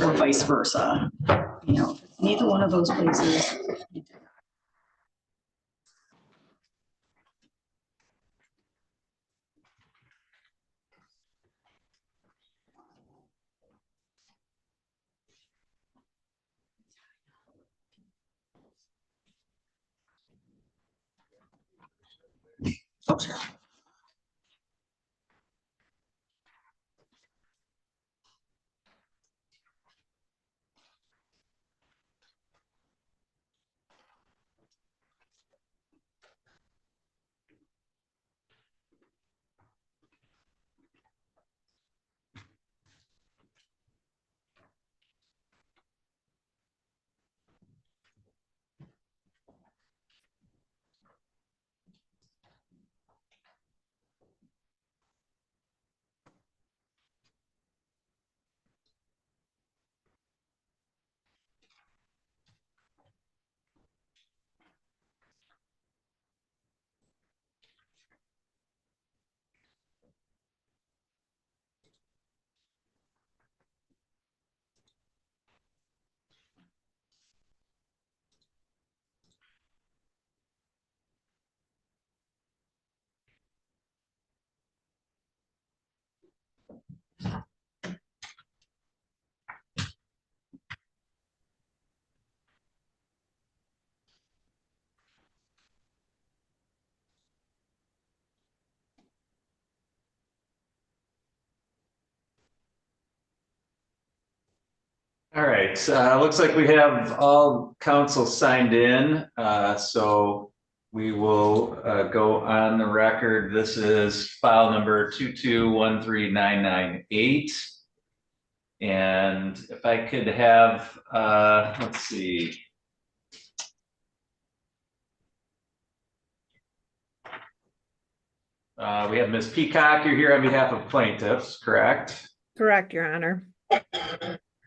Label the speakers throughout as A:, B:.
A: or vice versa. You know, neither one of those places. Oh, sure.
B: All right, looks like we have all council signed in, so we will go on the record. This is file number 2213998. And if I could have, let's see. We have Ms. Peacock, you're here on behalf of plaintiffs, correct?
C: Correct, Your Honor.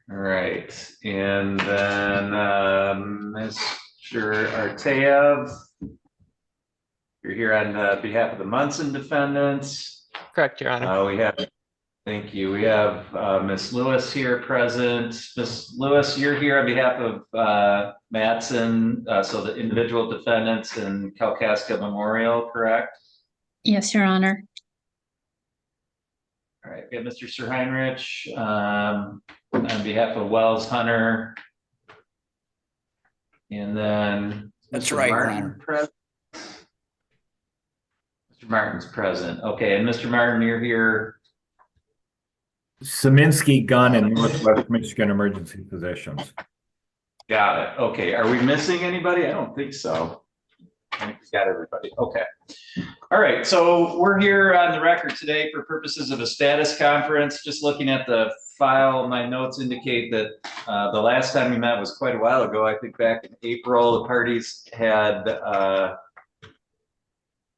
B: All right, and then Mr. Arteev, you're here on behalf of the Munson defendants.
D: Correct, Your Honor.
B: We have, thank you. We have Ms. Lewis here present. Ms. Lewis, you're here on behalf of Matson, so the individual defendants in Kalkaska Memorial, correct?
E: Yes, Your Honor.
B: All right, we have Mr. Sir Heinrich on behalf of Wells Hunter. And then
F: that's
B: Mr.
F: right,
B: Martin, Mr. Martin's present. Okay, and Mr. Martin, you're here.
G: Saminsky Gun and Northwest Michigan Emergency Physicians.
B: Got it. Okay, are we missing anybody? I don't think so. I think we got everybody. Okay. All right, so we're here on the record today for purposes of a status conference. Just looking at the file, my notes indicate that the last time we met was quite a while ago. I think back in April, the parties had,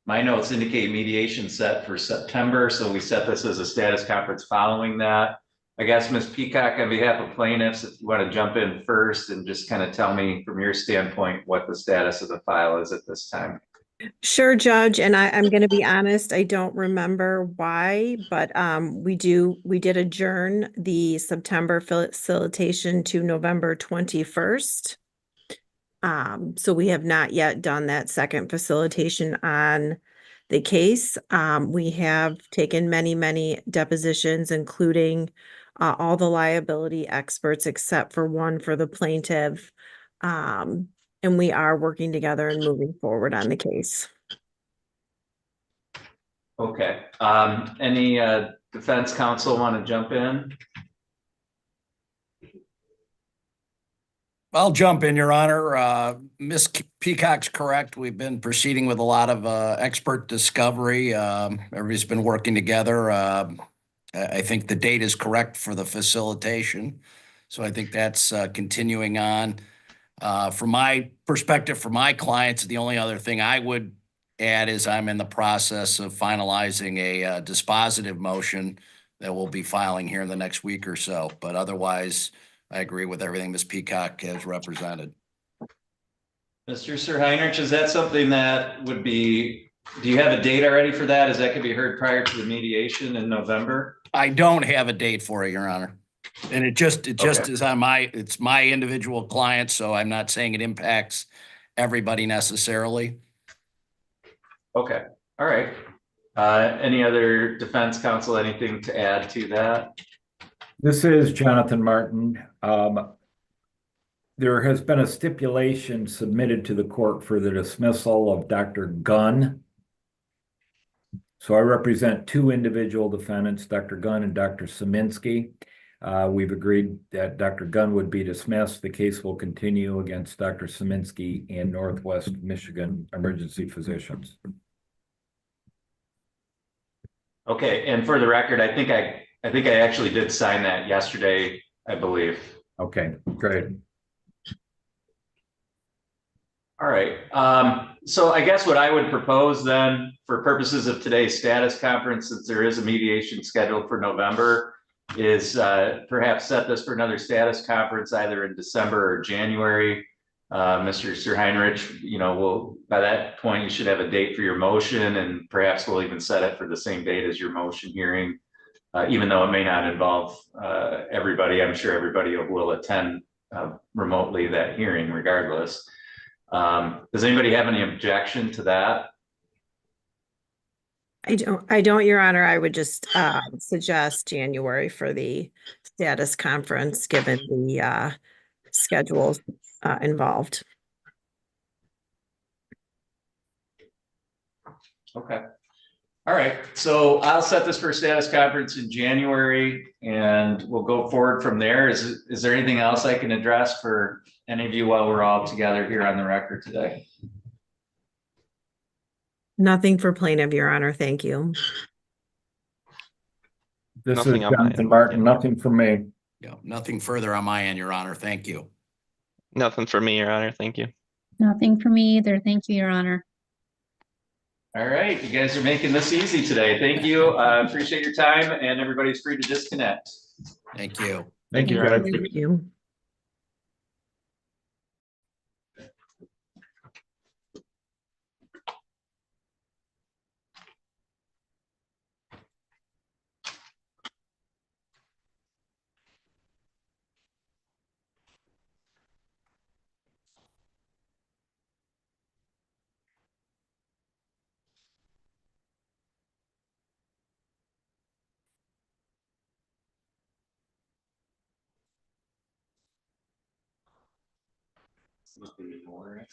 B: my notes indicate mediation set for September, so we set this as a status conference following that. I guess Ms. Peacock, on behalf of plaintiffs, if you want to jump in first and just kind of tell me from your standpoint what the status of the file is at this time.
C: Sure, Judge, and I'm going to be honest, I don't remember why, but we did adjourn the September facilitation to November 21st. So we have not yet done that second facilitation on the case. We have taken many depositions, including all the liability experts except for one for the plaintiff. And we are working together and moving forward on the case.
B: Okay. Any defense counsel want to jump in?
F: I'll jump in, Your Honor. Ms. Peacock's correct. We've been proceeding with a lot of expert discovery. Everybody's been working together. I think the date is correct for the facilitation. So I think that's continuing on. From my perspective, for my clients, the only other thing I would add is I'm in the process of finalizing a dispositive motion that we'll be filing here in the next week or so. But otherwise, I agree with everything Ms. Peacock has represented.
B: Mr. Sir Heinrich, is that something that would be, do you have a date already for that? Is that could be heard prior to the mediation in November?
F: I don't have a date for it, Your Honor. And it just
B: Okay.
F: is it's my individual client, so I'm not saying it impacts everybody necessarily.
B: Okay, all right. Any other defense counsel, anything to add to that?
G: This is Jonathan Martin. There has been a stipulation submitted to the court for the dismissal of Dr. Gunn. So I represent two individual defendants, Dr. Gunn and Dr. Szyminski. We've agreed that Dr. Gunn would be dismissed. The case will continue against Dr. Szyminski and Northwest Michigan Emergency Physicians.
B: Okay, and for the record, I think I actually did sign that yesterday, I believe.
G: Okay, great.
B: All right, so I guess what I would propose then, for purposes of today's status conference, since there is a mediation scheduled for November, is perhaps set this for another status conference either in December or January. Mr. Sir Heinrich, by that point, you should have a date for your motion, and perhaps we'll even set it for the same date as your motion hearing. Even though it may not involve everybody, I'm sure everybody will attend remotely that hearing regardless. Does anybody have any objection to that?
C: I don't, Your Honor. I would just suggest January for the status conference, given the schedules involved.
B: Okay. All right. So I'll set this for a status conference in January and we'll go forward from there. Is there anything else I can address for any of you while we're all together here on the record today?
C: Nothing for plaintiff, Your Honor. Thank you.
G: This is
D: Nothing on my
G: Jonathan
D: end.
G: Martin, nothing from me.
F: Yeah, nothing further on my end, Your Honor. Thank you.
D: Nothing for me, Your Honor. Thank you.
E: Nothing for me either. Thank you, Your Honor.
B: All right. You guys are making this easy today. Thank you. Appreciate your time, and everybody's free to disconnect.
F: Thank you.
G: Thank you,
D: Thank
G: guys.
C: Thank you.
B: Nothing more.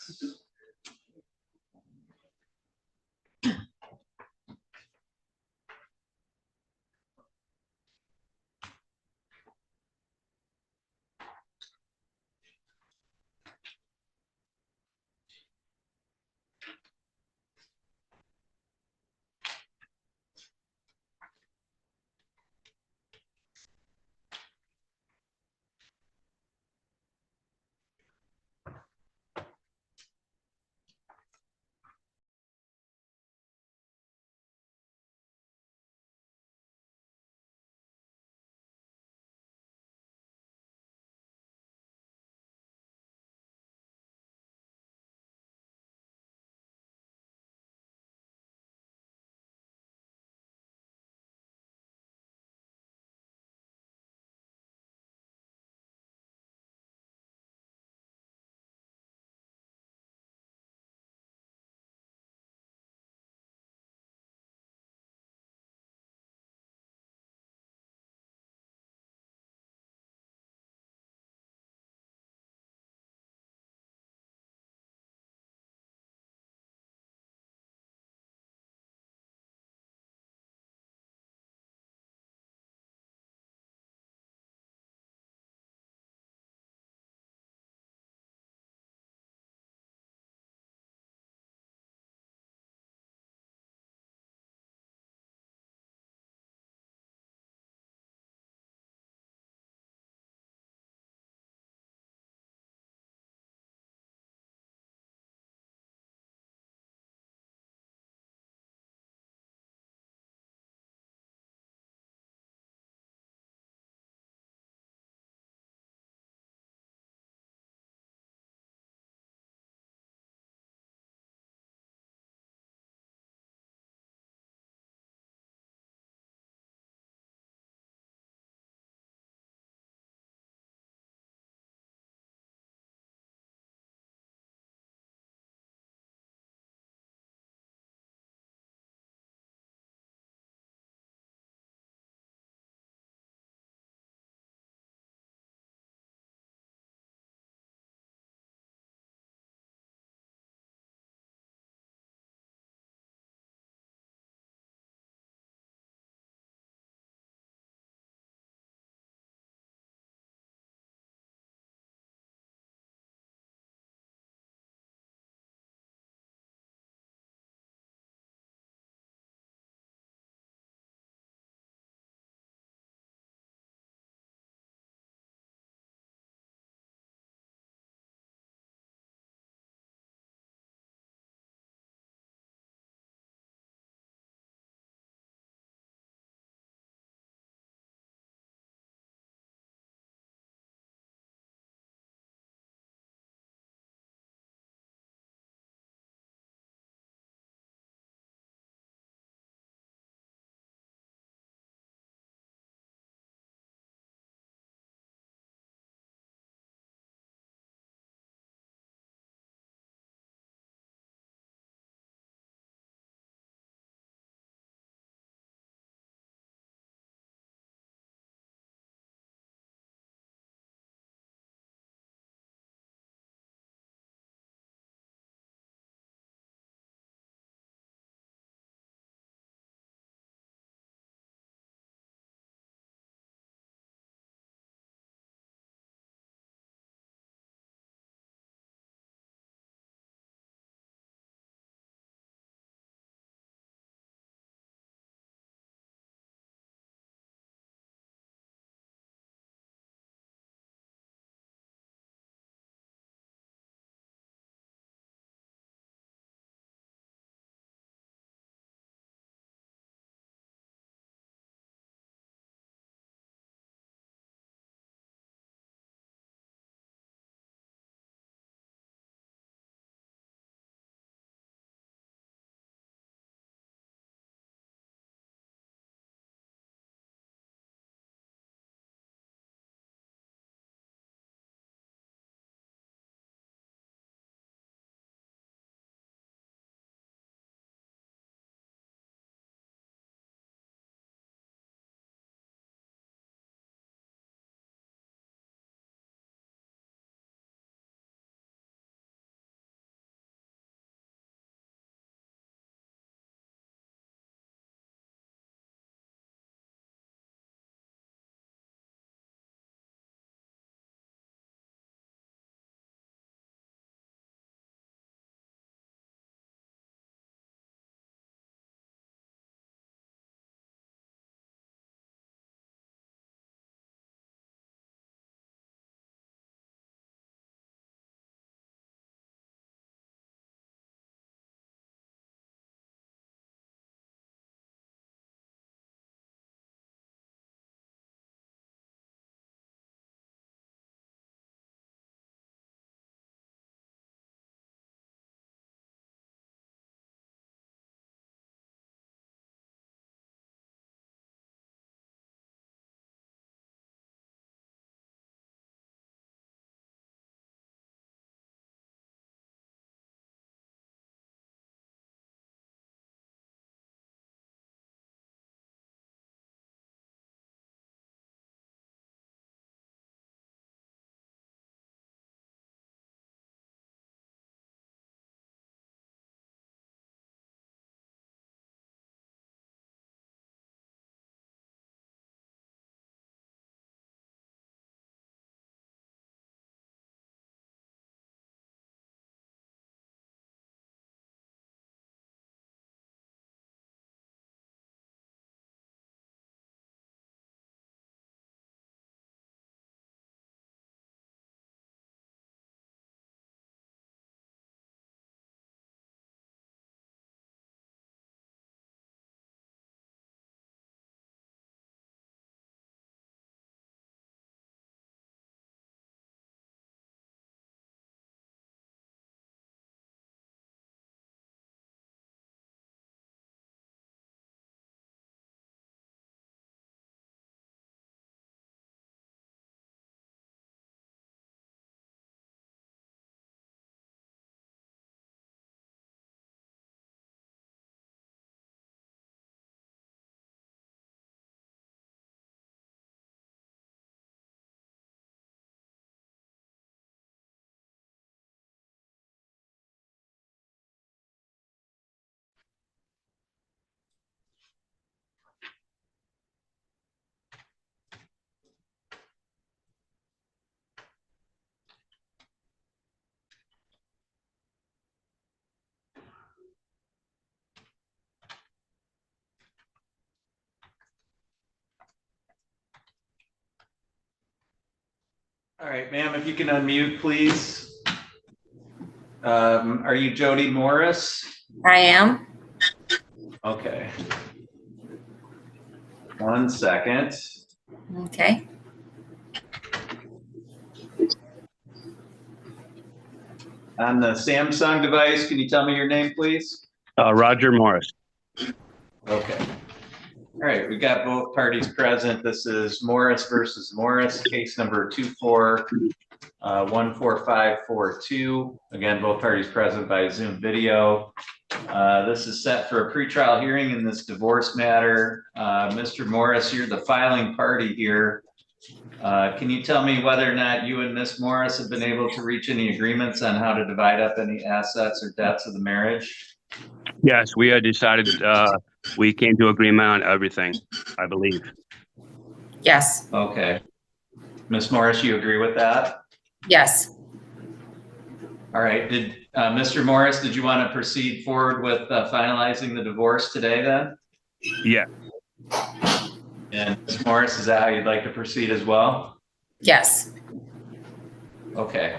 B: All right, ma'am, if you can unmute, please. Are you Jody Morris?
H: I am.
B: Okay. 1 second.
H: Okay.
B: On the Samsung device, can you tell me your name, please?
I: Roger Morris.
B: Okay. All right, we got both parties present. This is Morris versus Morris, case number 24-14542. Again, both parties present by Zoom video. This is set for a pretrial hearing in this divorce matter. Mr. Morris, you're the filing party here. Can you tell me whether or not you and Ms. Morris have been able to reach any agreements on how to divide up any assets or debts of the marriage?
I: Yes, we had decided, we came to agreement on everything, I believe.
H: Yes.
B: Okay. Ms. Morris, you agree with that?
H: Yes.
B: All right. Mr. Morris, did you want to proceed forward with finalizing the divorce today then?
I: Yeah,
B: And Ms. Morris, is that how you'd like to proceed as well?
H: Yes.
B: Okay.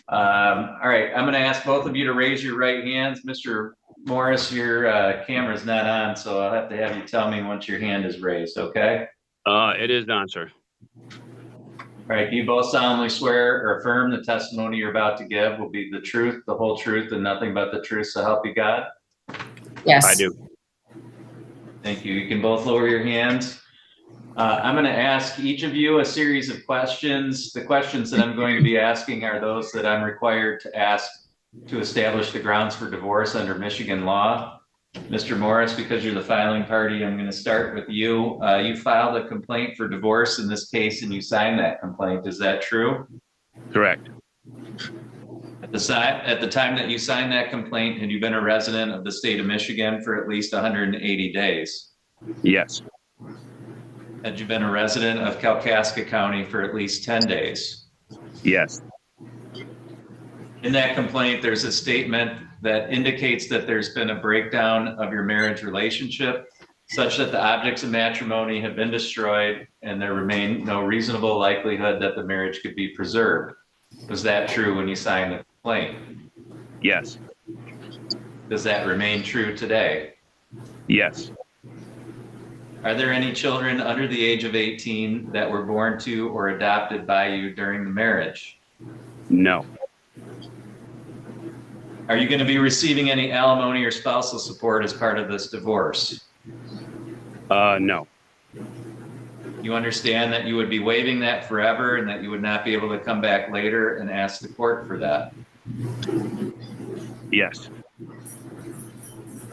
B: All right. I'm going to ask both of you to raise your right hands. Mr. Morris, your camera's not on, so I'll have to have you tell me once your hand is raised, okay?
I: it is on, sir.
B: All right. Do you both solemnly swear or affirm the testimony you're about to give will be the truth, the whole truth, and nothing but the truth, so help you God?
H: Yes.
I: I do.
B: Thank you. You can both lower your hands. I'm going to ask each of you a series of questions. The questions that I'm going to be asking are those that I'm required to ask to establish the grounds for divorce under Michigan law. Mr. Morris, because you're the filing party, I'm going to start with you. You filed a complaint for divorce in this case and you signed that complaint. Is that true?
I: Correct.
B: At the time that you signed that complaint, had you been a resident of the state of Michigan for at least 180 days?
I: Yes,
B: Had you been a resident of Kalkaska County for at least 10 days?
I: yes,
B: In that complaint, there's a statement that indicates that there's been a breakdown of your marriage relationship such that the objects of matrimony have been destroyed and there remain no reasonable likelihood that the marriage could be preserved. Was that true when you signed the complaint?
I: yes,
B: Does that remain true today?
I: yes,
B: Are there any children under the age of 18 that were born to or adopted by you during the marriage?
I: no,
B: Are you going to be receiving any alimony or spousal support as part of this divorce?
I: no,
B: You understand that you would be waiving that forever and that you would not be able to come back later and ask the court for that?
I: yes,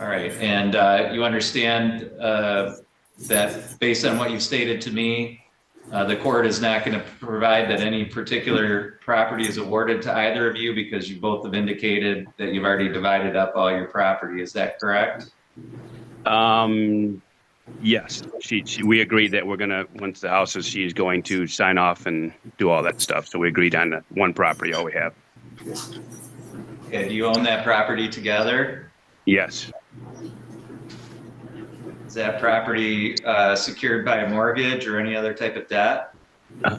B: All right, and you understand that based on what you've stated to me, the court is not going to provide that any particular property is awarded to either of you because you both have indicated that you've already divided up all your property. Is that correct?
I: yes. We agreed that we're gonna, once the house is, she's going to sign off and do all that stuff. So we agreed on the one property, all we have.
B: Okay, do you own that property together?
I: Yes,
B: Is that property secured by a mortgage or any other type of debt?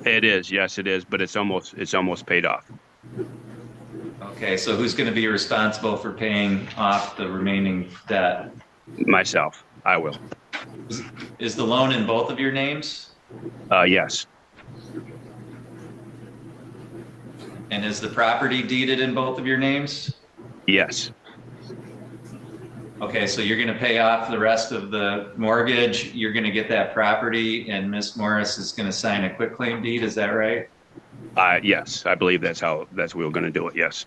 I: it is. Yes, it is, but it's almost paid off.
B: Okay, so who's going to be responsible for paying off the remaining debt?
I: Myself, I will.
B: Is the loan in both of your names?
I: Yes,
B: And is the property deeded in both of your names?
I: yes,
B: Okay, so you're going to pay off the rest of the mortgage, you're going to get that property, and Miss Morris is going to sign a quitclaim deed, is that right?
I: yes, I believe that's what we're gonna do it. Yes,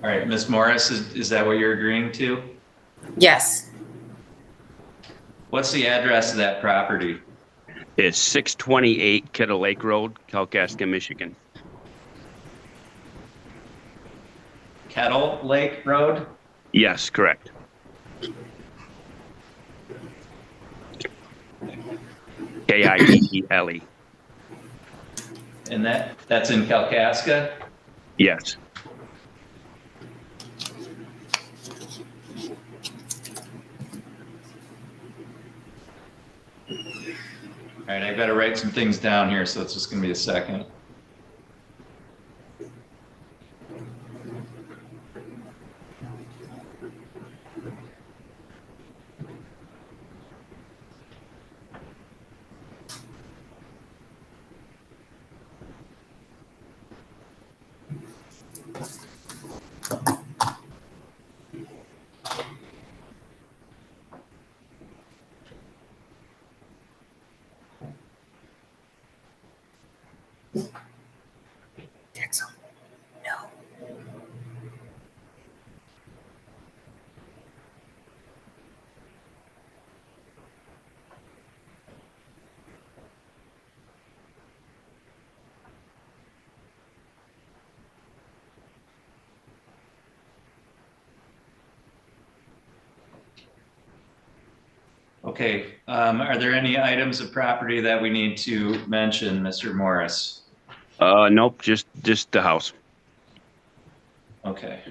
B: All right, Miss Morris, is that what you're agreeing to?
H: Yes.
B: What's the address of that property?
I: it's 628 Kettle Lake Road, Kalkaska, Michigan.
B: Kettle Lake Road?
I: Yes, correct. Kiele.
B: And that's in Kalkaska?
I: Yes,
B: All right, I better write some things down here, so it's just going to be a second. Okay, are there any items of property that we need to mention, Mr. Morris?
I: Nope, just the house.
B: Okay.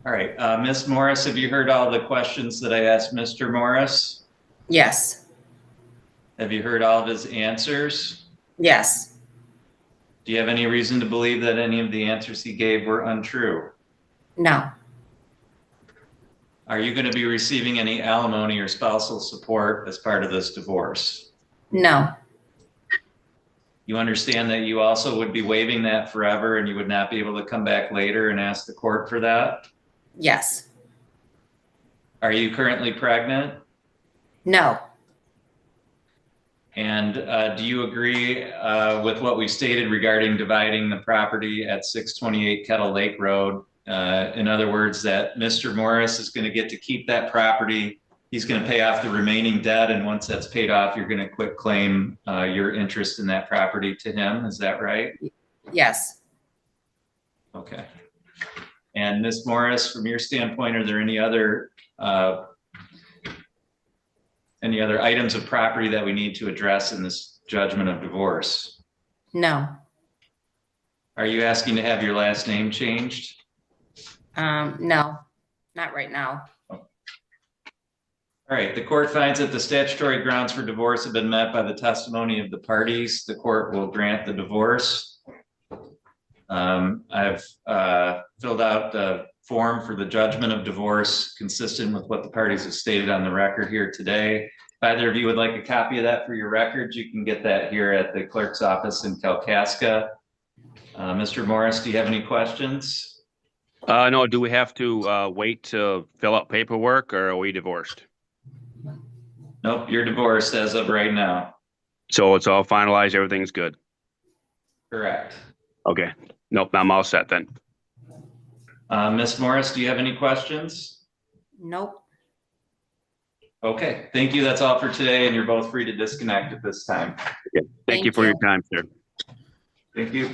B: All right, Ms. Morris, have you heard all the questions that I asked Mr. Morris?
H: Yes.
B: Have you heard all of his answers?
H: Yes.
B: Do you have any reason to believe that any of the answers he gave were untrue?
H: No.
B: Are you going to be receiving any alimony or spousal support as part of this divorce?
H: No.
B: You understand that you also would be waiving that forever and you would not be able to come back later and ask the court for that?
H: Yes.
B: Are you currently pregnant?
H: No.
B: And do you agree with what we stated regarding dividing the property at 628 Kettle Lake Road? In other words, that Mr. Morris is going to get to keep that property. He's going to pay off the remaining debt. And once that's paid off, you're going to quit claim your interest in that property to him. Is that right?
H: Yes.
B: Okay. And Ms. Morris, from your standpoint, are there any other items of property that we need to address in this judgment of divorce?
H: No.
B: Are you asking to have your last name changed?
H: No, not right now.
B: All right, the court finds that the statutory grounds for divorce have been met by the testimony of the parties. The court will grant the divorce. I've filled out the form for the judgment of divorce consistent with what the parties have stated on the record here today. If either of you would like a copy of that for your records, you can get that here at the clerk's office in Kalkaska. Mr. Morris, do you have any questions?
I: No, do we have to wait to fill out paperwork, or are we divorced?
B: Nope, you're divorced as of right now.
I: So it's all finalized, everything's good.
B: Correct.
I: Okay. Nope, I'm all set then.
B: Ms. Morris, do you have any questions?
H: Nope.
B: Okay, thank you. That's all for today, and you're both free to disconnect at this time.
I: Okay. Thank you for your time, sir.
B: Thank you.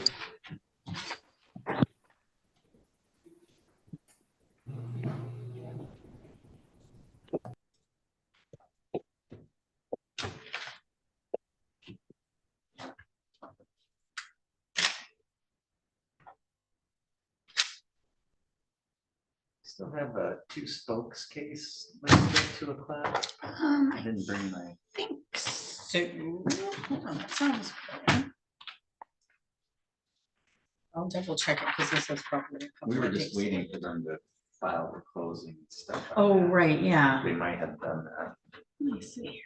B: Still have a two spokes case listed at 2 o'clock. I didn't bring my.
A: think so. Hold on, that sounds good. I'll double check it because this is probably a couple
B: We were
A: of
B: just
A: days.
B: waiting for them to file the closing stuff. on
A: Oh,
B: that.
A: right, yeah.
B: They might have done that.
A: Let me see here.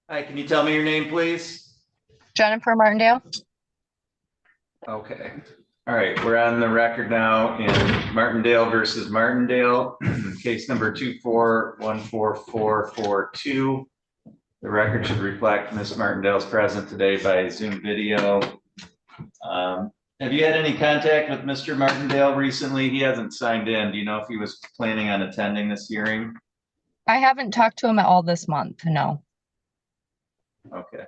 B: Hi, can you tell me your name, please?
J: Jennifer Martindale.
B: Okay. All right, we're on the record now in Martindale versus Martindale, case number 2414442. The record should reflect Ms. Martindale's present today by Zoom video. Have you had any contact with Mr. Martindale recently? He hasn't signed in. Do you know if he was planning on attending this hearing?
J: I haven't talked to him at all this month, no.
B: Okay.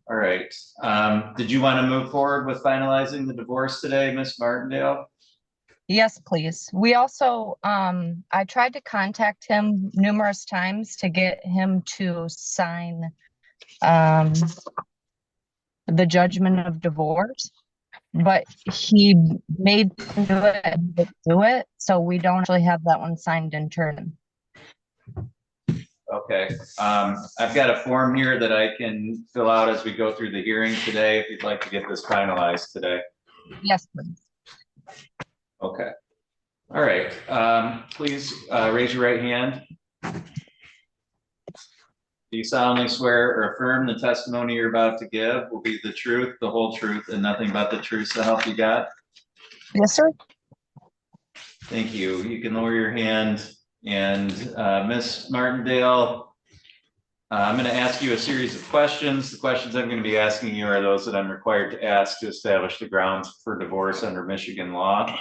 B: All right. Did you want to move forward with finalizing the divorce today, Ms. Martindale?
J: Yes, please. We also, I tried to contact him numerous times to get him to sign the judgment of divorce, but he made them do it, so we don't actually have that one signed in turn.
B: Okay, I've got a form here that I can fill out as we go through the hearing today, if you'd like to get this finalized today.
J: Yes, please.
B: Okay. All right, please raise your right hand. Do you solemnly swear or affirm the testimony you're about to give will be the truth, the whole truth, and nothing but the truth, so help you God?
J: Yes, sir.
B: Thank you. You can lower your hand. And Ms. Martindale, I'm going to ask you a series of questions. The questions I'm going to be asking you are those that I'm required to ask to establish the grounds for divorce under Michigan law.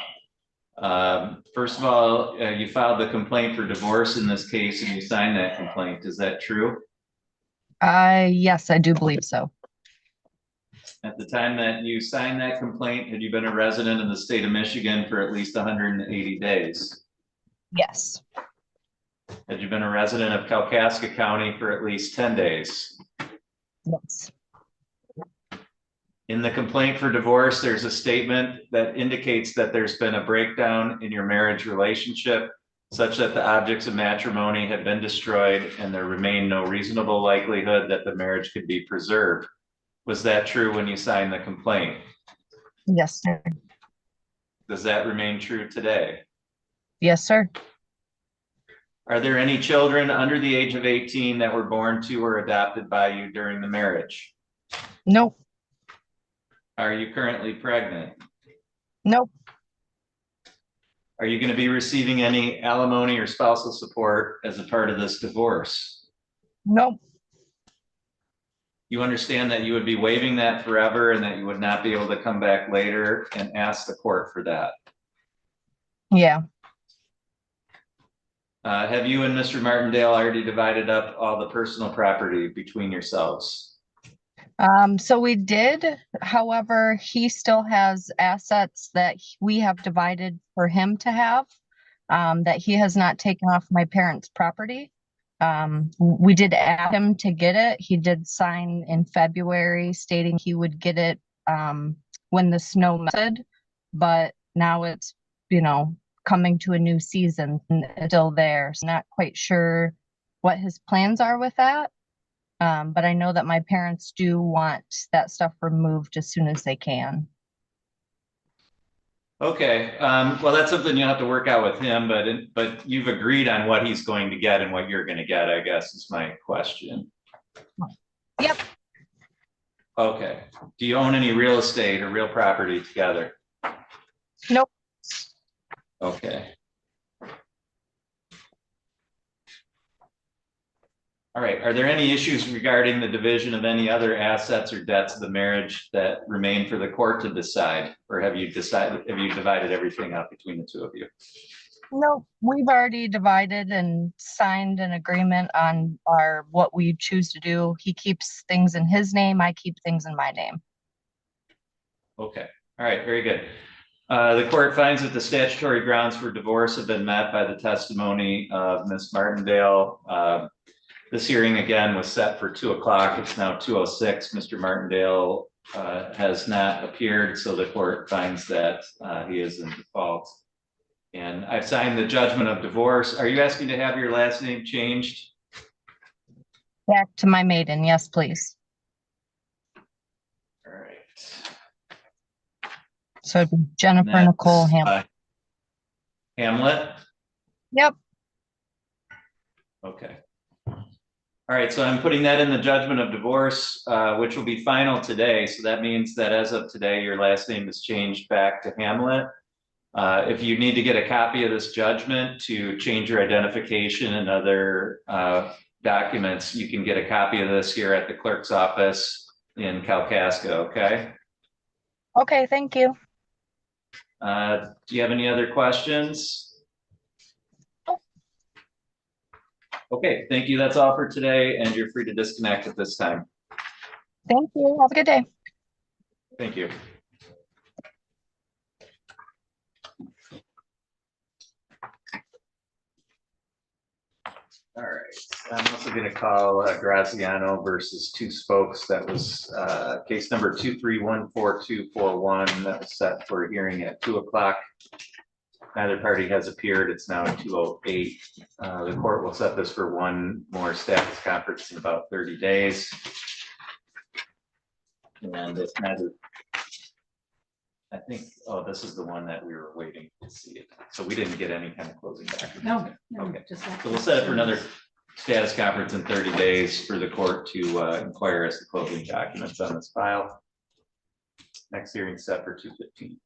B: First of all, you filed the complaint for divorce in this case and you signed that complaint. Is that true?
J: Yes, I do believe so.
B: At the time that you signed that complaint, had you been a resident in the state of Michigan for at least 180 days?
J: Yes.
B: Had you been a resident of Kalkaska County for at least 10 days?
J: Yes.
B: In the complaint for divorce, there's a statement that indicates that there's been a breakdown in your marriage relationship such that the objects of matrimony have been destroyed and there remained no reasonable likelihood that the marriage could be preserved. Was that true when you signed the complaint?
J: Yes, sir.
B: Does that remain true today?
J: Yes, sir.
B: Are there any children under the age of 18 that were born to or adopted by you during the marriage?
J: Nope.
B: Are you currently pregnant?
J: Nope.
B: Are you going to be receiving any alimony or spousal support as a part of this divorce?
J: Nope.
B: You understand that you would be waiving that forever and that you would not be able to come back later and ask the court for that?
J: Yeah.
B: Have you and Mr. Martindale already divided up all the personal property between yourselves?
J: So we did, however, he still has assets that we have divided for him to have, that he has not taken off my parents' property. We did ask him to get it. He did sign in February stating he would get it when the snow melted, but now it's, coming to a new season and it's still there. So not quite sure what his plans are with that. But I know that my parents do want that stuff removed as soon as they can.
B: Okay, well, that's something you'll have to work out with him, but you've agreed on what he's going to get and what you're going to get, I guess is my question.
J: Yep.
B: Okay, do you own any real estate or real property together?
J: Nope.
B: Okay. All right, are there any issues regarding the division of any other assets or debts of the marriage that remain for the court to decide? Or have you divided everything up between the two of you?
J: Nope. We've already divided and signed an agreement on what we choose to do. He keeps things in his name, I keep things in my name.
B: Okay, all right, very good. The court finds that the statutory grounds for divorce have been met by the testimony of Ms. Martindale. This hearing again was set for 2 o'clock. It's now 2:06. Mr. Martindale has not appeared, so the court finds that he is in default. And I've signed the judgment of divorce. Are you asking to have your last name changed?
J: Back to my maiden, yes, please.
B: All right.
J: So Jennifer Nicole Hamlet.
B: Hamlet?
J: Yep.
B: Okay. All right, so I'm putting that in the judgment of divorce, which will be final today. So that means that as of today, your last name is changed back to Hamlet. If you need to get a copy of this judgment to change your identification and other documents, you can get a copy of this here at the clerk's office in Kalkaska, okay?
J: Okay, thank you.
B: Do you have any other questions? Okay, thank you. That's all for today, and you're free to disconnect at this time.
J: Thank you. Have a good day.
B: Thank you. All right, I'm also going to call Graziano versus Two Spokes. That was case number 2314241. That was set for a hearing at 2 o'clock. Neither party has appeared. It's now 2:08. The court will set this for one more status conference in about 30 days. And if neither, I think, oh, this is the one that we were waiting to see it. So we didn't get any kind of closing documents.
A: No.
B: Okay.
A: Just like-
B: So we'll set it for another status conference in 30 days for the court to inquire as to closing documents on this file. Next hearing set for 2:15.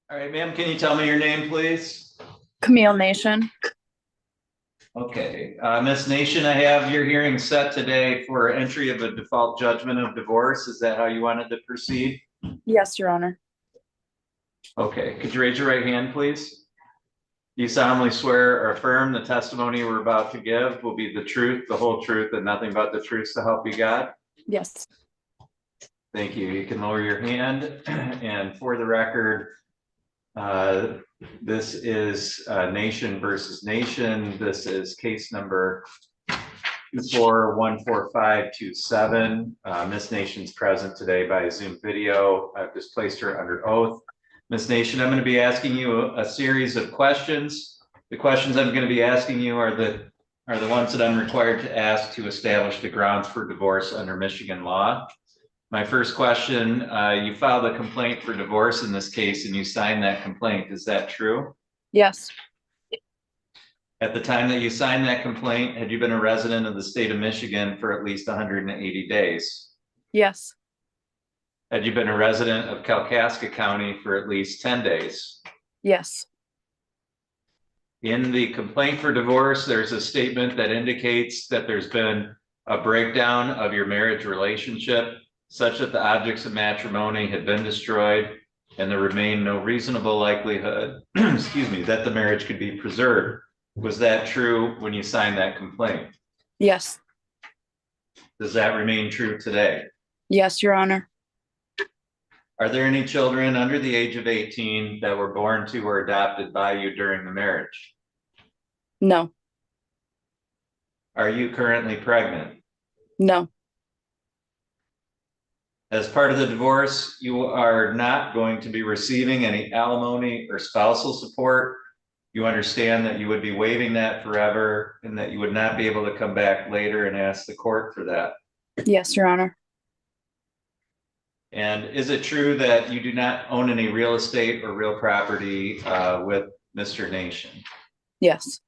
B: All right, ma'am, can you tell me your name, please?
K: Camille Nation.
B: Okay, Ms. Nation, I have your hearing set today for entry of a default judgment of divorce. Is that how you wanted to proceed?
K: Yes, Your Honor.
B: Okay, could you raise your right hand, please? Do you solemnly swear or affirm the testimony we're about to give will be the truth, the whole truth, and nothing but the truth to help you God?
K: Yes.
B: Thank you. You can lower your hand. And for the record, this is Nation versus Nation. This is case number 2414527. Ms. Nation's present today by Zoom video. I've just placed her under oath. Ms. Nation, I'm going to be asking you a series of questions. The questions I'm going to be asking you are the ones that I'm required to ask to establish the grounds for divorce under Michigan law. My first question, you filed a complaint for divorce in this case and you signed that complaint. Is that true?
K: Yes.
B: At the time that you signed that complaint, had you been a resident of the state of Michigan for at least 180 days?
K: Yes.
B: Had you been a resident of Kalkaska County for at least 10 days?
K: Yes.
B: In the complaint for divorce, there's a statement that indicates that there's been a breakdown of your marriage relationship such that the objects of matrimony had been destroyed and there remained no reasonable likelihood, excuse me, that the marriage could be preserved. Was that true when you signed that complaint?
K: Yes.
B: Does that remain true today?
K: Yes, Your Honor.
B: Are there any children under the age of 18 that were born to or adopted by you during the marriage?
K: No.
B: Are you currently pregnant?
K: No.
B: As part of the divorce, you are not going to be receiving any alimony or spousal support. You understand that you would be waiving that forever and that you would not be able to come back later and ask the court for that.
K: Yes, Your Honor.
B: And is it true that you do not own any real estate or real property with Mr. Nation?
K: Yes.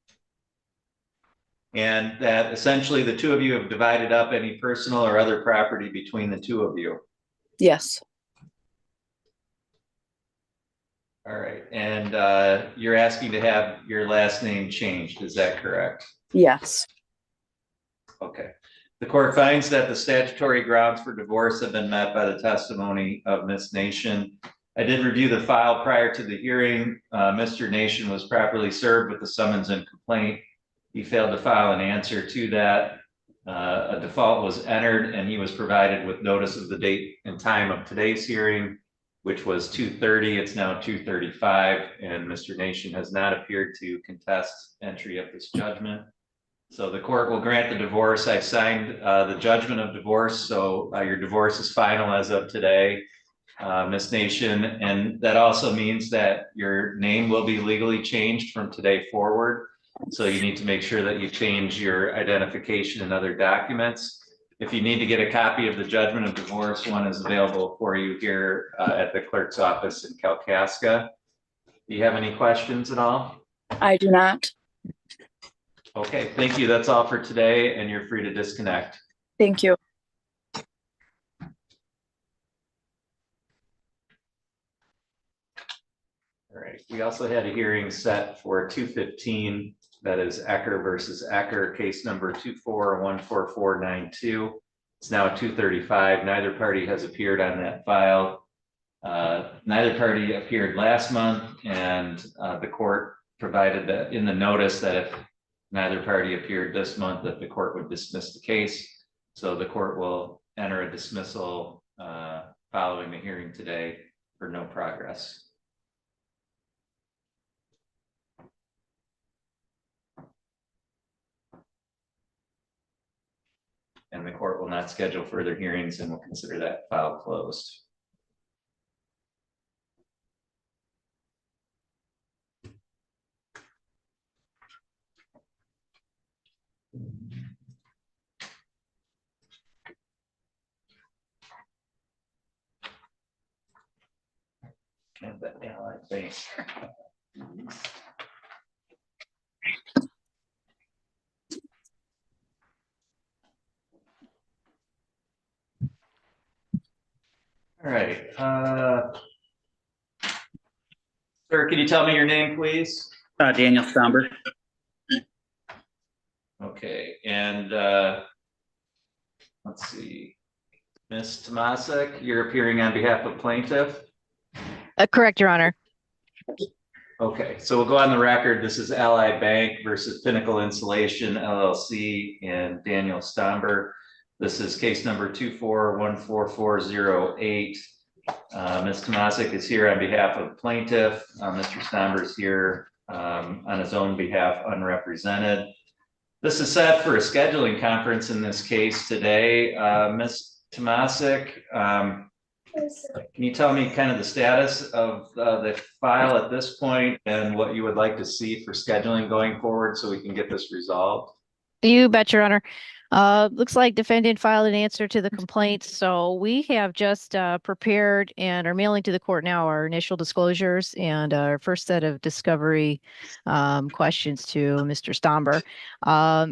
B: And that essentially the two of you have divided up any personal or other property between the two of you?
K: Yes.
B: All right, and you're asking to have your last name changed, is that correct?
K: Yes.
B: Okay. The court finds that the statutory grounds for divorce have been met by the testimony of Ms. Nation. I did review the file prior to the hearing. Mr. Nation was properly served with the summons and complaint. He failed to file an answer to that. A default was entered and he was provided with notice of the date and time of today's hearing, which was 2:30. It's now 2:35, and Mr. Nation has not appeared to contest entry of this judgment. So the court will grant the divorce. I've signed the judgment of divorce, so your divorce is final as of today, Ms. Nation, and that also means that your name will be legally changed from today forward. So you need to make sure that you change your identification and other documents. If you need to get a copy of the judgment of divorce, one is available for you here at the clerk's office in Kalkaska. Do you have any questions at all?
K: I do not.
B: Okay, thank you. That's all for today, and you're free to disconnect.
K: Thank you.
B: All right, we also had a hearing set for 2:15. That is Ecker versus Ecker, case number 2414492. It's now 2:35. Neither party has appeared on that file. Neither party appeared last month, and the court provided that in the notice that if neither party appeared this month, that the court would dismiss the case. So the court will enter a dismissal following the hearing today for no progress. not schedule further hearings, and we'll consider that file closed. And that Allied Bank. All right, sir, can you tell me your name, please?
L: Daniel Stomber.
B: Okay, and let's see, Ms. Tomasik, you're appearing on behalf of plaintiff?
M: Correct, Your Honor.
B: Okay, so we'll go on the record. This is Allied Bank versus Pinnacle Insulation LLC and Daniel Stomber. This is case number 2414408. Ms. Tomasik is here on behalf of plaintiff. Mr. Stomber is here on his own behalf, unrepresented. This is set for a scheduling conference in this case today. Ms. Tomasik, can you tell me kind of the status of the file at this point and what you would like to see for scheduling going forward so we can get this resolved?
M: You bet, Your Honor. Looks like defendant filed an answer to the complaint. So we have just prepared and are mailing to the court now our initial disclosures and our first set of discovery questions to Mr. Stomber.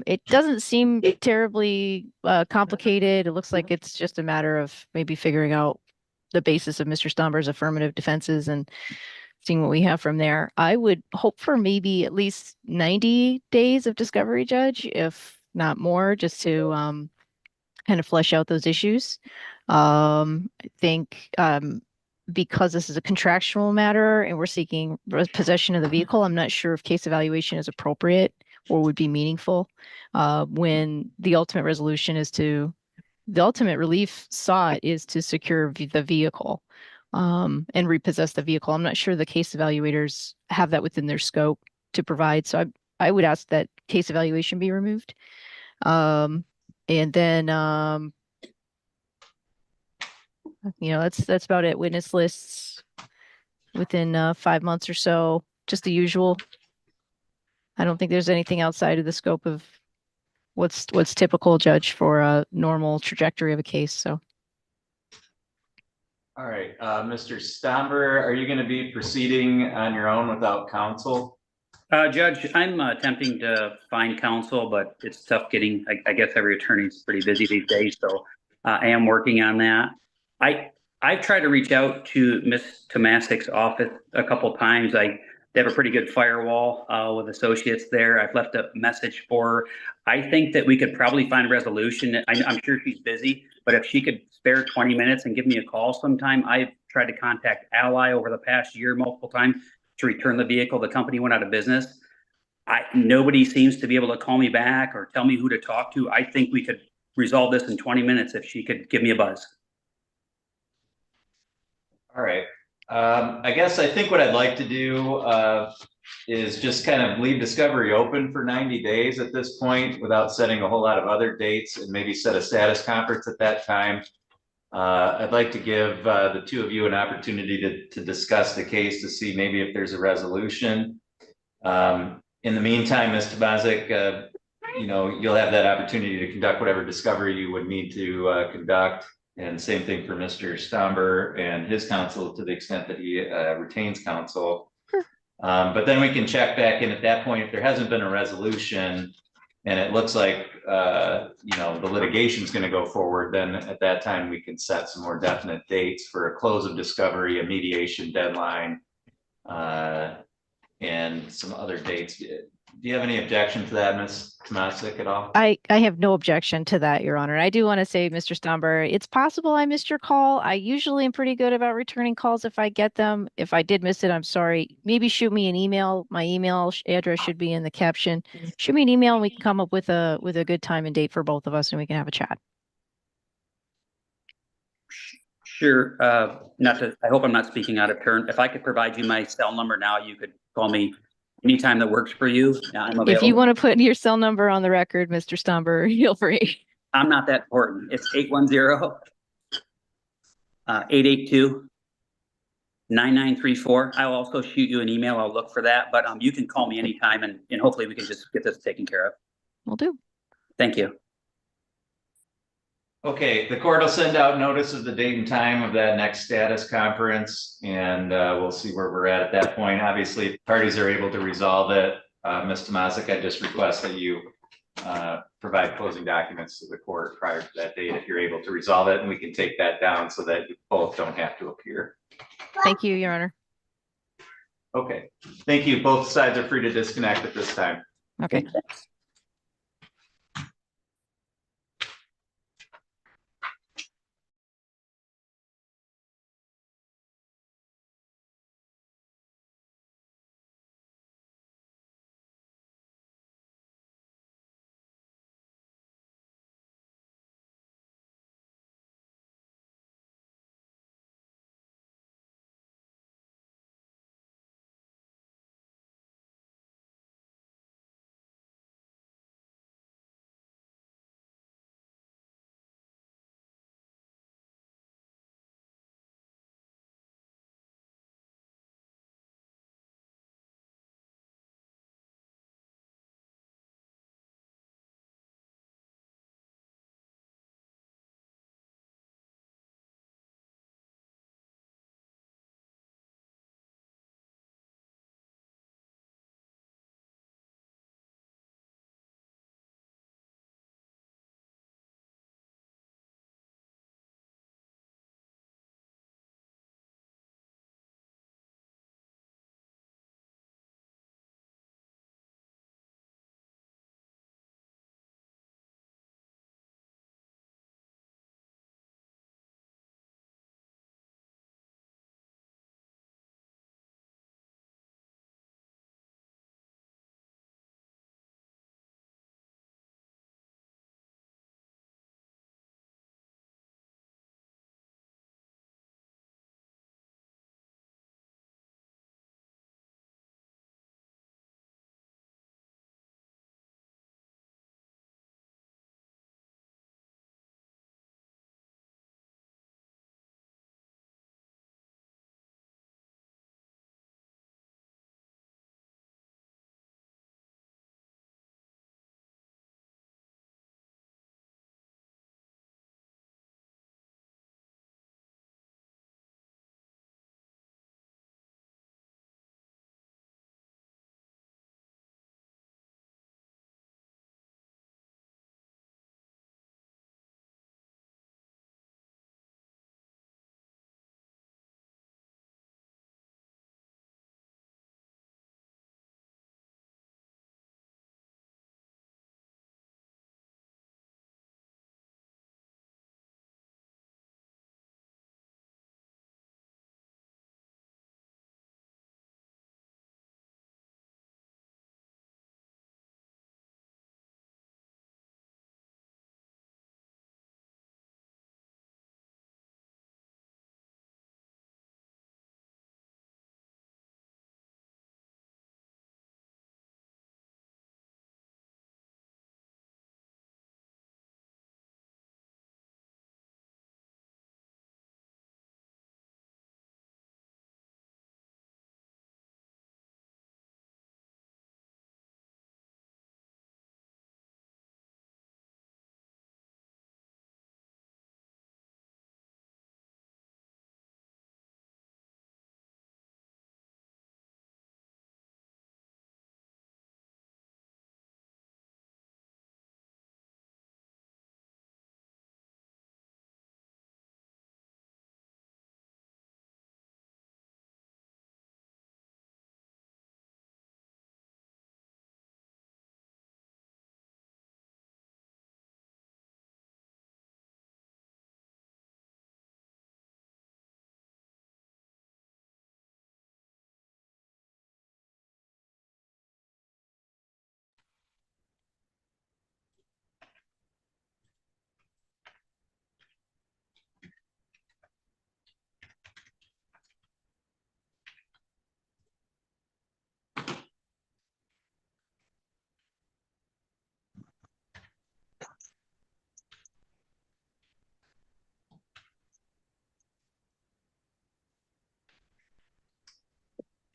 M: It doesn't seem terribly complicated. It looks like it's just a matter of maybe figuring out the basis of Mr. Stomber's affirmative defenses and seeing what we have from there. I would hope for maybe at least 90 days of discovery, Judge, if not more, just to kind of flesh out those issues. I think because this is a contractual matter and we're seeking possession of the vehicle, I'm not sure if case evaluation is appropriate or would be meaningful when the ultimate resolution is to, the ultimate relief sought is to secure the vehicle and repossess the vehicle. I'm not sure the case evaluators have that within their scope to provide. So I would ask that case evaluation be removed. And then, that's about it. Witness lists within 5 months or so, just the usual. I don't think there's anything outside of the scope of what's typical, Judge, for a normal trajectory of a case. So.
B: All right, Mr. Stomber, are you going to be proceeding on your own without counsel?
L: Judge, I'm attempting to find counsel, but it's tough getting, I guess every attorney's pretty busy these days, so I am working on that. I've tried to reach out to Ms. Tomasik's office a couple of times. They have a pretty good firewall with associates there. I've left a message for her. I think that we could probably find a resolution. I'm sure she's busy, but if she could spare 20 minutes and give me a call sometime. I've tried to contact Ally over the past year multiple times to return the vehicle. The company went out of business. Nobody seems to be able to call me back or tell me who to talk to. I think we could resolve this in 20 minutes if she could give me a buzz.
B: All right. I guess I think what I'd like to do is just kind of leave discovery open for 90 days at this point without setting a whole lot of other dates and maybe set a status conference at that time. I'd like to give the two of you an opportunity to discuss the case to see maybe if there's a resolution. In the meantime, Ms. Tomasik, you'll have that opportunity to conduct whatever discovery you would need to conduct. And same thing for Mr. Stomber and his counsel to the extent that he retains counsel. But then we can check back in at that point. If there hasn't been a resolution and it looks like, the litigation is going to go forward, then at that time we can set some more definite dates for a close of discovery, a mediation deadline, and some other dates. Do you have any objection to that, Ms. Tomasik, at all?
M: I have no objection to that, Your Honor. I do want to say, Mr. Stomber, it's possible I missed your call. I usually am pretty good about returning calls if I get them. If I did miss it, I'm sorry. Maybe shoot me an email. My email address should be in the caption. Shoot me an email and we can come up with a good time and date for both of us and we can have a chat.
L: Sure. I hope I'm not speaking out of turn. If I could provide you my cell number now, you could call me anytime that works for you. I'm available.
M: If you want to put your cell number on the record, Mr. Stomber, feel free.
L: I'm not that important. It's 810-882-9934. I'll also shoot you an email. I'll look for that, but you can call me anytime and hopefully we can just get this taken care of.
M: Will do.
L: Thank you.
B: Okay, the court will send out notice of the date and time of that next status conference, and we'll see where we're at that point. Obviously, if parties are able to resolve it, Ms. Tomasic, I just request that you provide closing documents to the court prior to that date if you're able to resolve it, and we can take that down so that you both don't have to appear.
M: Thank you, Your Honor.
B: Okay, thank you. Both sides are free to disconnect at this time.
M: Okay.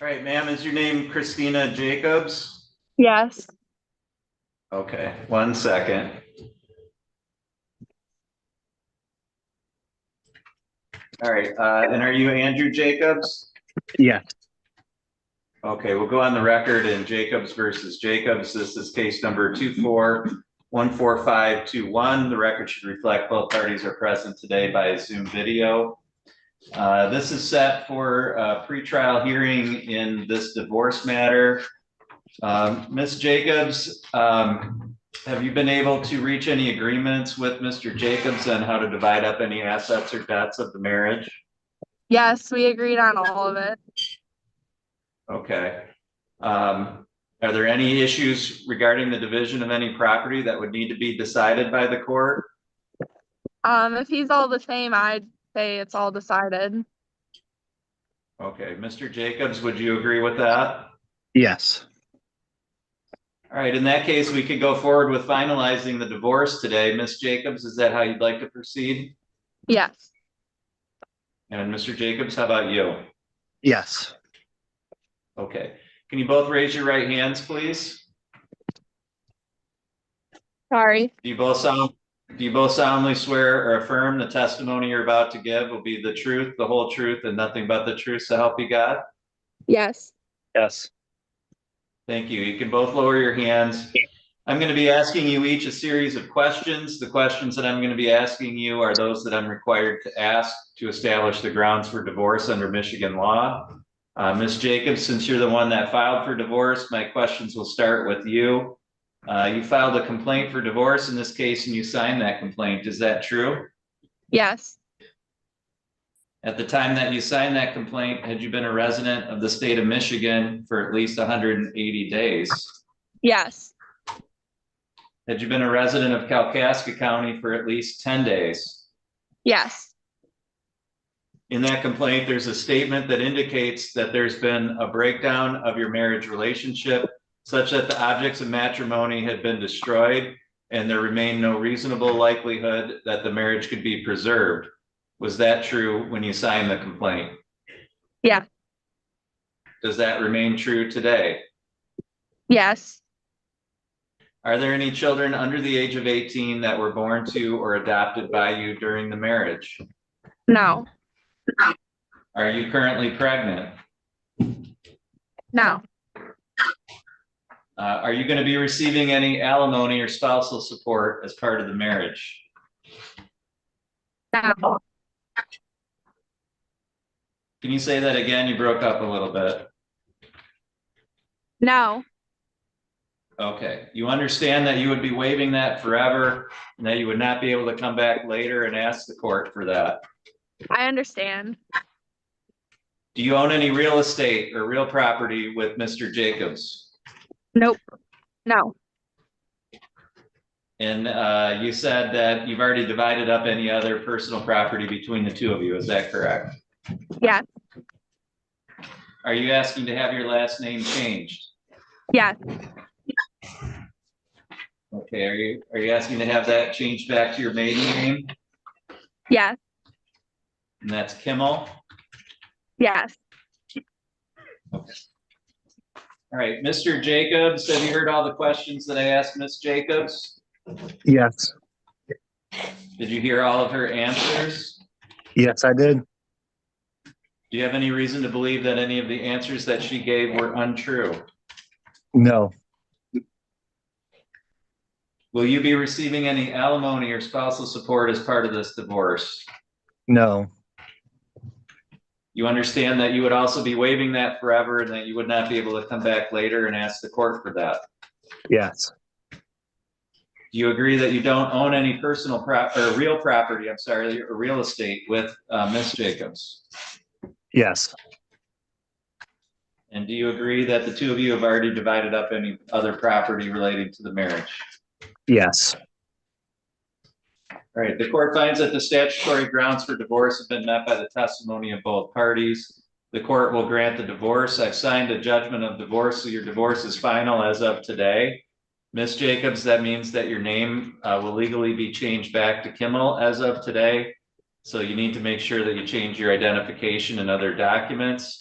B: All right, ma'am, is your name Christina Jacobs?
K: Yes.
B: Okay, 1 second. All right, and are you Andrew Jacobs?
I: Yes.
B: Okay, we'll go on the record in Jacobs versus Jacobs. This is case number 2414521. The record should reflect both parties are present today by Zoom video. This is set for a pretrial hearing in this divorce matter. Ms. Jacobs, have you been able to reach any agreements with Mr. Jacobs on how to divide up any assets or debts of the marriage?
K: Yes, we agreed on all of it.
B: Okay. Are there any issues regarding the division of any property that would need to be decided by the court?
K: If he's all the same, I'd say it's all decided.
B: Okay, Mr. Jacobs, would you agree with that?
I: Yes.
B: All right, in that case, we could go forward with finalizing the divorce today. Ms. Jacobs, is that how you'd like to proceed?
K: Yes.
B: And Mr. Jacobs, how about you?
I: Yes.
B: Okay, can you both raise your right hands, please?
K: Sorry.
B: Do you both solemnly swear or affirm the testimony you're about to give will be the truth, the whole truth, and nothing but the truth, so help you God?
K: Yes.
I: Yes.
B: Thank you. You can both lower your hands. I'm going to be asking you each a series of questions. The questions that I'm going to be asking you are those that I'm required to ask to establish the grounds for divorce under Michigan law. Ms. Jacobs, since you're the one that filed for divorce, my questions will start with you. You filed a complaint for divorce in this case, and you signed that complaint. Is that true?
K: Yes.
B: At the time that you signed that complaint, had you been a resident of the state of Michigan for at least 180 days?
K: Yes.
B: Had you been a resident of Kalkaska County for at least 10 days?
K: Yes.
B: In that complaint, there's a statement that indicates that there's been a breakdown of your marriage relationship such that the objects of matrimony had been destroyed and there remained no reasonable likelihood that the marriage could be preserved. Was that true when you signed the complaint?
K: Yeah.
B: Does that remain true today?
K: Yes.
B: Are there any children under the age of 18 that were born to or adopted by you during the marriage?
K: No.
B: Are you currently pregnant?
K: No.
B: Are you going to be receiving any alimony or spousal support as part of the marriage?
K: No.
B: Can you say that again? You broke up a little bit.
K: No.
B: Okay. You understand that you would be waiving that forever and that you would not be able to come back later and ask the court for that?
K: I understand.
B: Do you own any real estate or real property with Mr. Jacobs?
K: Nope. No.
B: And you said that you've already divided up any other personal property between the two of you. Is that correct?
K: Yes.
B: Are you asking to have your last name changed?
K: Yes.
B: Okay. Are you asking to have that changed back to your maiden name?
K: Yes.
B: And that's Kimmel?
K: Yes.
B: Okay. All right, Mr. Jacobs, have you heard all the questions that I asked Ms. Jacobs?
I: Yes.
B: Did you hear all of her answers?
I: Yes, I did.
B: Do you have any reason to believe that any of the answers that she gave were untrue?
I: No.
B: Will you be receiving any alimony or spousal support as part of this divorce?
I: No.
B: You understand that you would also be waiving that forever and that you would not be able to come back later and ask the court for that?
I: Yes.
B: Do you agree that you don't own any personal or real property, I'm sorry, or real estate with Ms. Jacobs?
I: Yes.
B: And do you agree that the two of you have already divided up any other property relating to the marriage?
I: Yes.
B: All right, the court finds that the statutory grounds for divorce have been met by the testimony of both parties. The court will grant the divorce. I've signed a judgment of divorce, so your divorce is final as of today. Ms. Jacobs, that means that your name will legally be changed back to Kimmel as of today. So you need to make sure that you change your identification and other documents.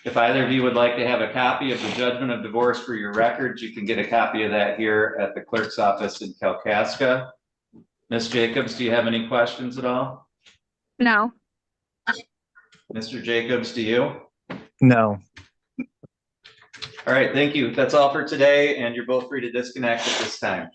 B: If either of you would like to have a copy of the judgment of divorce for your records, you can get a copy of that here at the clerk's office in Kalkaska. Ms. Jacobs, do you have any questions at all?
K: No.
B: Mr. Jacobs, do you?
N: No.
B: All right, thank you. That's all for today, and you're both free to disconnect at this time.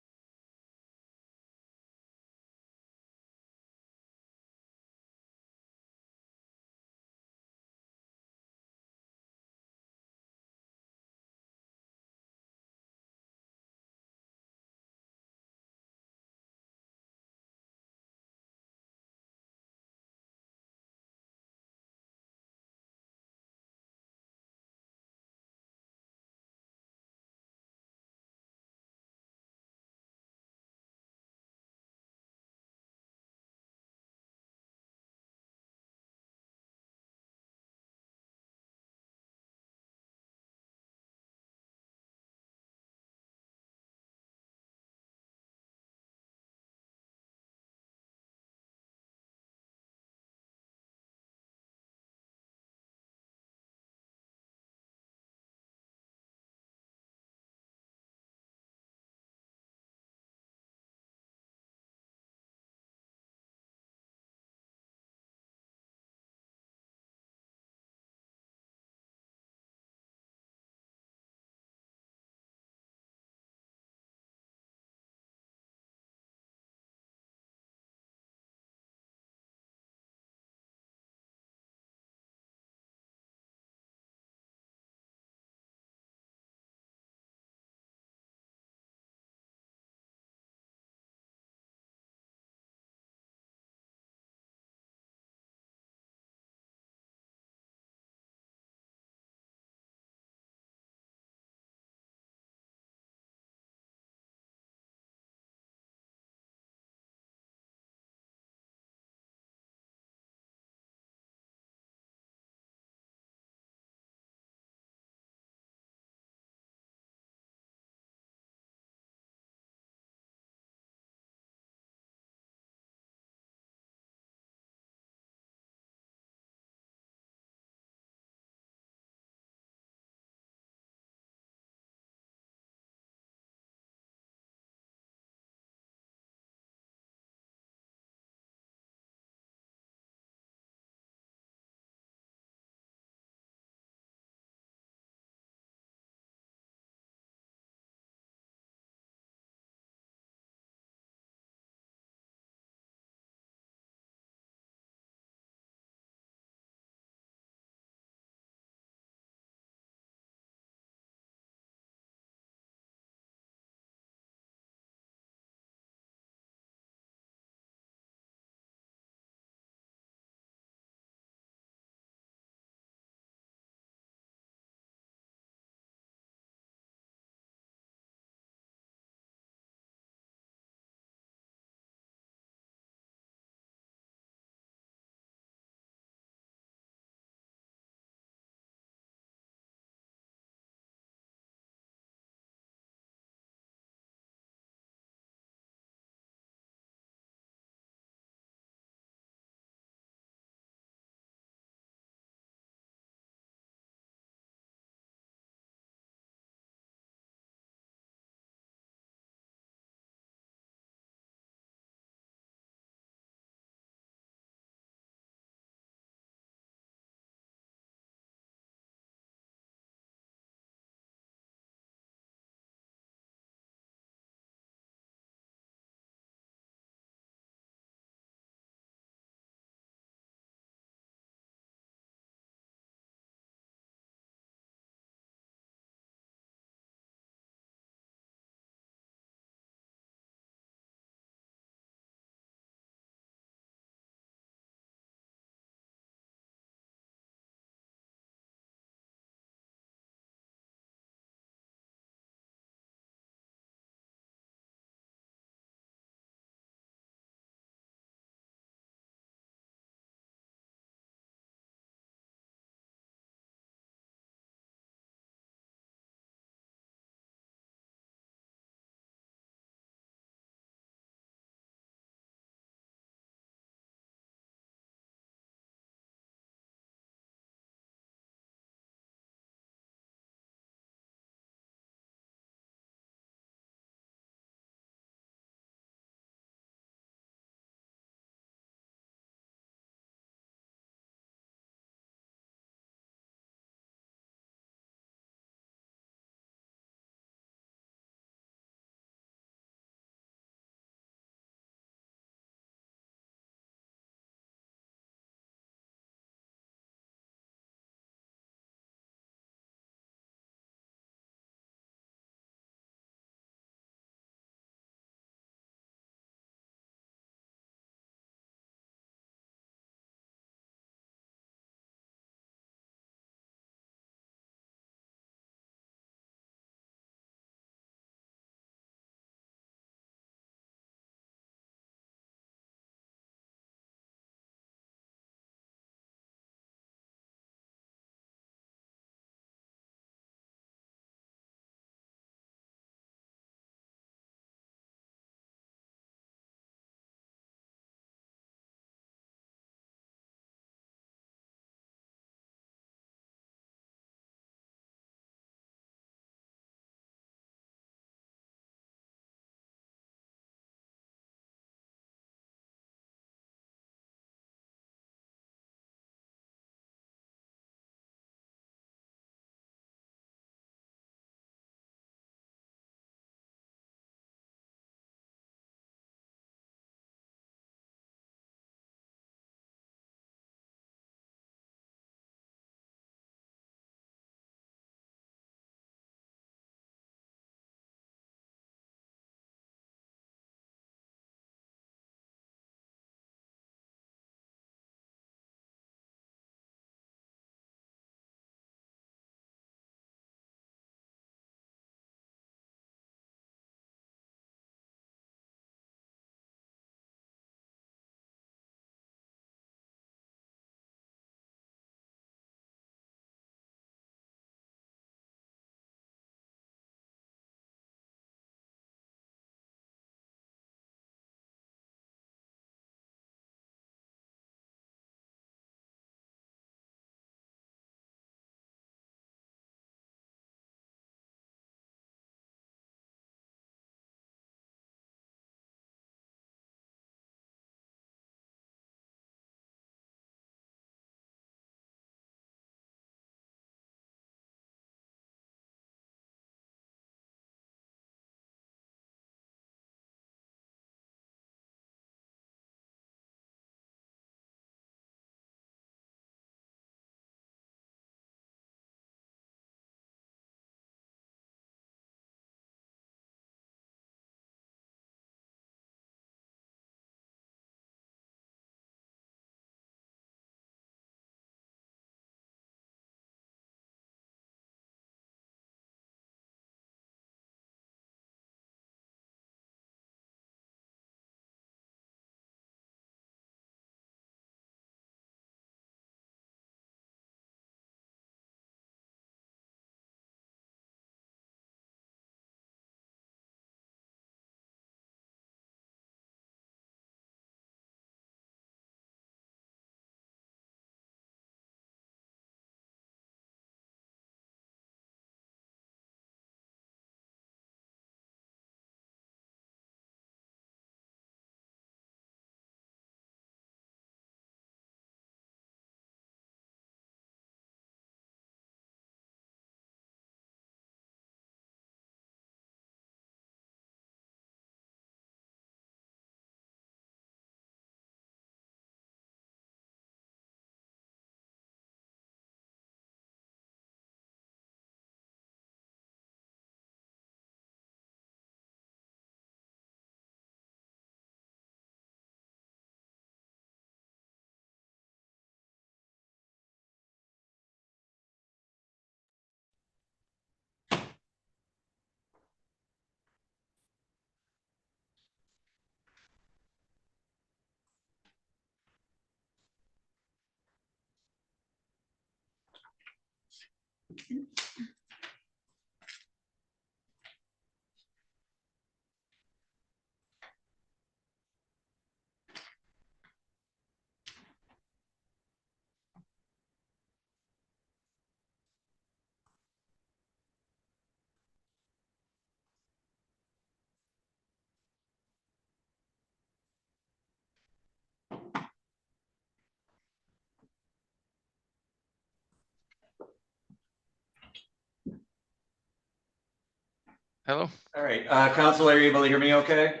D: Hello?
B: All right, counsel, are you able to hear me okay?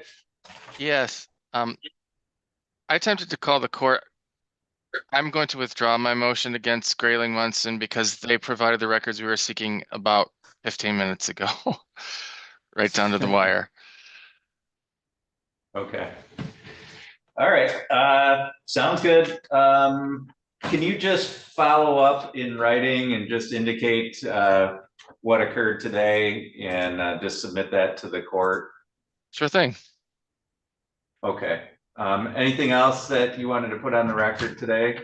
D: Yes. I attempted to call the court. I'm going to withdraw my motion against Grayling Munson because they provided the records we were seeking about 15 minutes ago. Right down to the wire.
B: Okay. All right, sounds good. Can you just follow up in writing and just indicate what occurred today and just submit that to the court?
D: Sure thing.
B: Okay. Anything else that you wanted to put on the record today?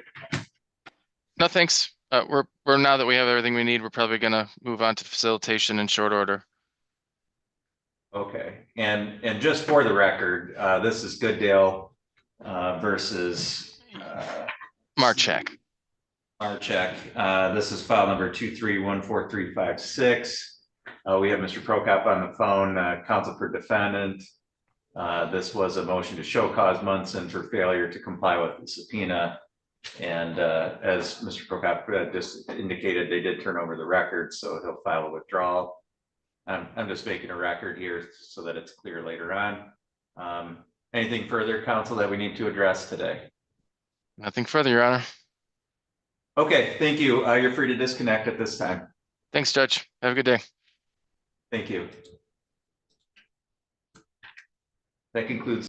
D: No, thanks. We're now that we have everything we need, we're probably gonna move on to facilitation in short order.
B: Okay, and just for the record, this is Goodale versus
D: Marchek.
B: Marchek. This is file number 2314356. We have Mr. Prokop on the phone, counsel for defendant. This was a motion to show cause Munson for failure to comply with the subpoena. And as Mr. Prokop just indicated, they did turn over the record, so he'll file a withdrawal. I'm just making a record here so that it's clear later on. Anything further, counsel, that we need to address today?
D: Nothing further, Your Honor.
B: Okay, thank you. You're free to disconnect at this time.
D: Thanks, Judge. Have a good day.
B: Thank you. That concludes